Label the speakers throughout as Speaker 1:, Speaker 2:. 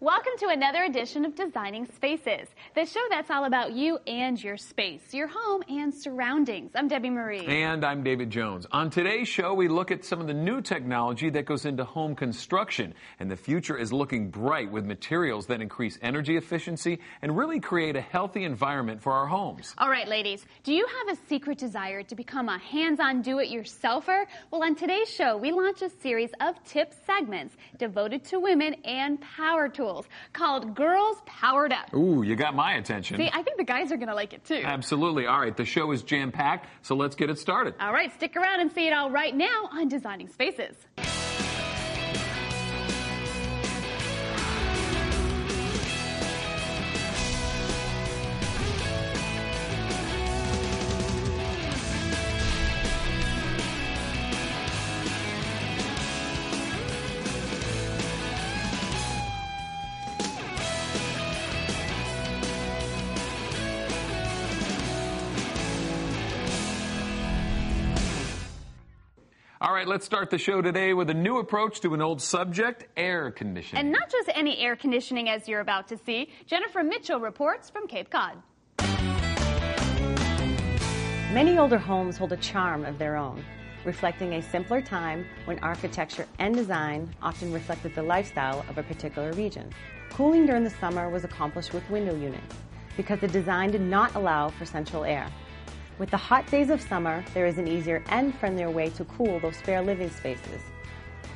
Speaker 1: Welcome to another edition of Designing Spaces, the show that's all about you and your space, your home and surroundings. I'm Debbie Marie.
Speaker 2: And I'm David Jones. On today's show, we look at some of the new technology that goes into home construction. And the future is looking bright with materials that increase energy efficiency and really create a healthy environment for our homes.
Speaker 1: All right, ladies, do you have a secret desire to become a hands-on do-it-yourselfer? Well, on today's show, we launch a series of tip segments devoted to women and power tools called Girls Powered Up.
Speaker 2: Ooh, you got my attention.
Speaker 1: See, I think the guys are going to like it too.
Speaker 2: Absolutely. All right, the show is jam-packed, so let's get it started.
Speaker 1: All right, stick around and see it all right now on Designing Spaces.
Speaker 2: All right, let's start the show today with a new approach to an old subject, air conditioning.
Speaker 1: And not just any air conditioning, as you're about to see. Jennifer Mitchell reports from Cape Cod.
Speaker 3: Many older homes hold a charm of their own, reflecting a simpler time when architecture and design often reflected the lifestyle of a particular region. Cooling during the summer was accomplished with window units because the design did not allow for central air. With the hot days of summer, there is an easier and friendlier way to cool those spare living spaces.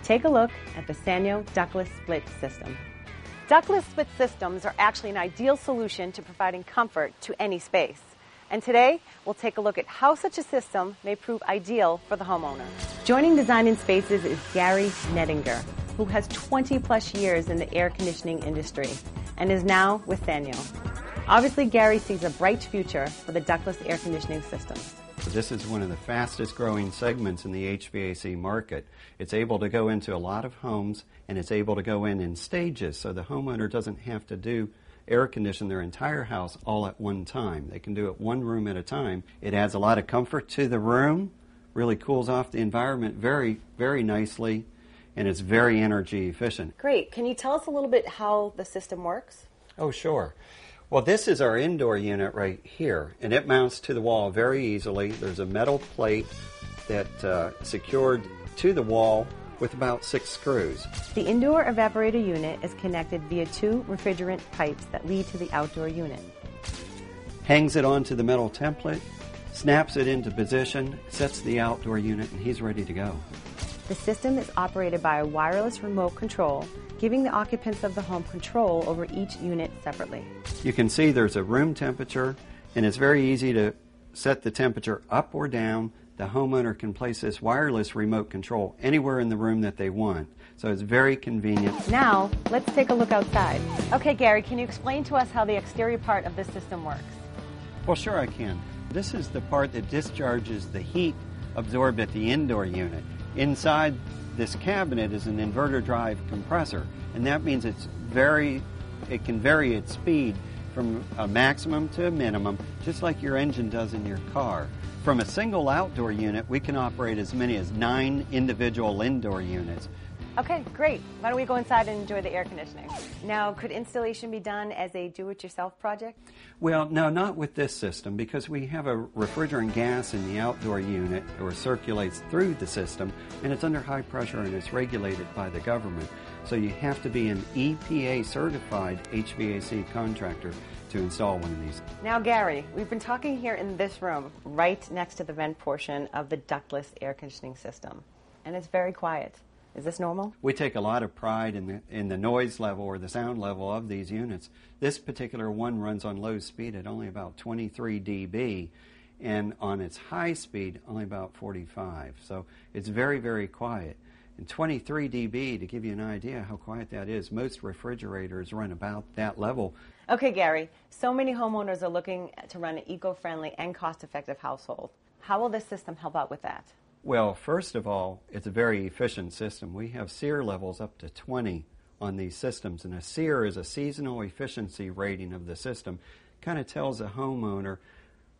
Speaker 3: Take a look at the Sanyo ductless split system. Ductless split systems are actually an ideal solution to providing comfort to any space. And today, we'll take a look at how such a system may prove ideal for the homeowner. Joining Designing Spaces is Gary Nettinger, who has 20 plus years in the air conditioning industry and is now with Sanyo. Obviously, Gary sees a bright future for the ductless air conditioning systems.
Speaker 4: This is one of the fastest growing segments in the HVAC market. It's able to go into a lot of homes, and it's able to go in stages, so the homeowner doesn't have to air condition their entire house all at one time. They can do it one room at a time. It adds a lot of comfort to the room, really cools off the environment very, very nicely, and it's very energy efficient.
Speaker 3: Great. Can you tell us a little bit how the system works?
Speaker 4: Oh, sure. Well, this is our indoor unit right here, and it mounts to the wall very easily. There's a metal plate that secured to the wall with about 6 screws.
Speaker 3: The indoor evaporator unit is connected via 2 refrigerant pipes that lead to the outdoor unit.
Speaker 4: Hangs it onto the metal template, snaps it into position, sets the outdoor unit, and he's ready to go.
Speaker 3: The system is operated by a wireless remote control, giving the occupants of the home control over each unit separately.
Speaker 4: You can see there's a room temperature, and it's very easy to set the temperature up or down. The homeowner can place this wireless remote control anywhere in the room that they want, so it's very convenient.
Speaker 3: Now, let's take a look outside. Okay, Gary, can you explain to us how the exterior part of this system works?
Speaker 4: Well, sure I can. This is the part that discharges the heat absorbed at the indoor unit. Inside this cabinet is an inverter drive compressor, and that means it can vary its speed from a maximum to a minimum, just like your engine does in your car. From a single outdoor unit, we can operate as many as 9 individual indoor units.
Speaker 3: Okay, great. Why don't we go inside and enjoy the air conditioning? Now, could installation be done as a do-it-yourself project?
Speaker 4: Well, no, not with this system, because we have a refrigerant gas in the outdoor unit or circulates through the system, and it's under high pressure and it's regulated by the government. So you have to be an EPA certified HVAC contractor to install one of these.
Speaker 3: Now, Gary, we've been talking here in this room, right next to the vent portion of the ductless air conditioning system, and it's very quiet. Is this normal?
Speaker 4: We take a lot of pride in the noise level or the sound level of these units. This particular one runs on low speed at only about 23 dB, and on its high speed, only about 45. So it's very, very quiet. And 23 dB, to give you an idea how quiet that is, most refrigerators run about that level.
Speaker 3: Okay, Gary, so many homeowners are looking to run an eco-friendly and cost-effective household. How will this system help out with that?
Speaker 4: Well, first of all, it's a very efficient system. We have SEER levels up to 20 on these systems, and a SEER is a seasonal efficiency rating of the system. Kind of tells a homeowner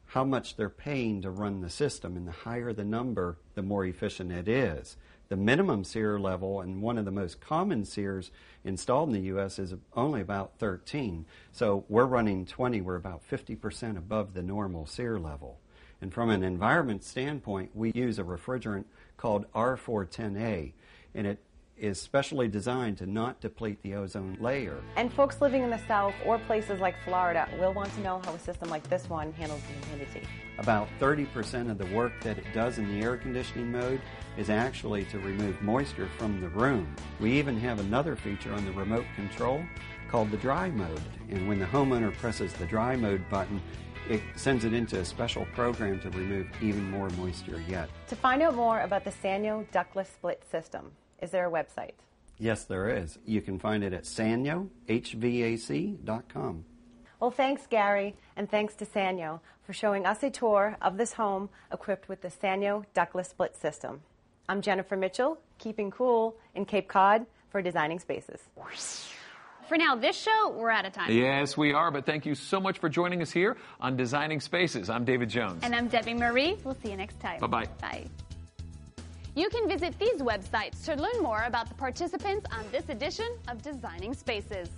Speaker 4: how much they're paying to run the system, and the higher the number, the more efficient it is. The minimum SEER level, and one of the most common SEERs installed in the U.S., is only about 13. So we're running 20. We're about 50% above the normal SEER level. And from an environment standpoint, we use a refrigerant called R410A, and it is specially designed to not deplete the ozone layer.
Speaker 3: And folks living in the South or places like Florida will want to know how a system like this one handles the humidity.
Speaker 4: About 30% of the work that it does in the air conditioning mode is actually to remove moisture from the room. We even have another feature on the remote control called the dry mode. And when the homeowner presses the dry mode button, it sends it into a special program to remove even more moisture yet.
Speaker 3: To find out more about the Sanyo ductless split system, is there a website?
Speaker 4: Yes, there is. You can find it at sanyohvac.com.
Speaker 3: Well, thanks, Gary, and thanks to Sanyo for showing us a tour of this home equipped with the Sanyo ductless split system. I'm Jennifer Mitchell, keeping cool in Cape Cod for Designing Spaces.
Speaker 1: For now, this show, we're out of time.
Speaker 2: Yes, we are, but thank you so much for joining us here on Designing Spaces. I'm David Jones.
Speaker 1: And I'm Debbie Marie. We'll see you next time.
Speaker 2: Bye-bye.
Speaker 1: Bye. You can visit these websites to learn more about the participants on this edition of Designing Spaces.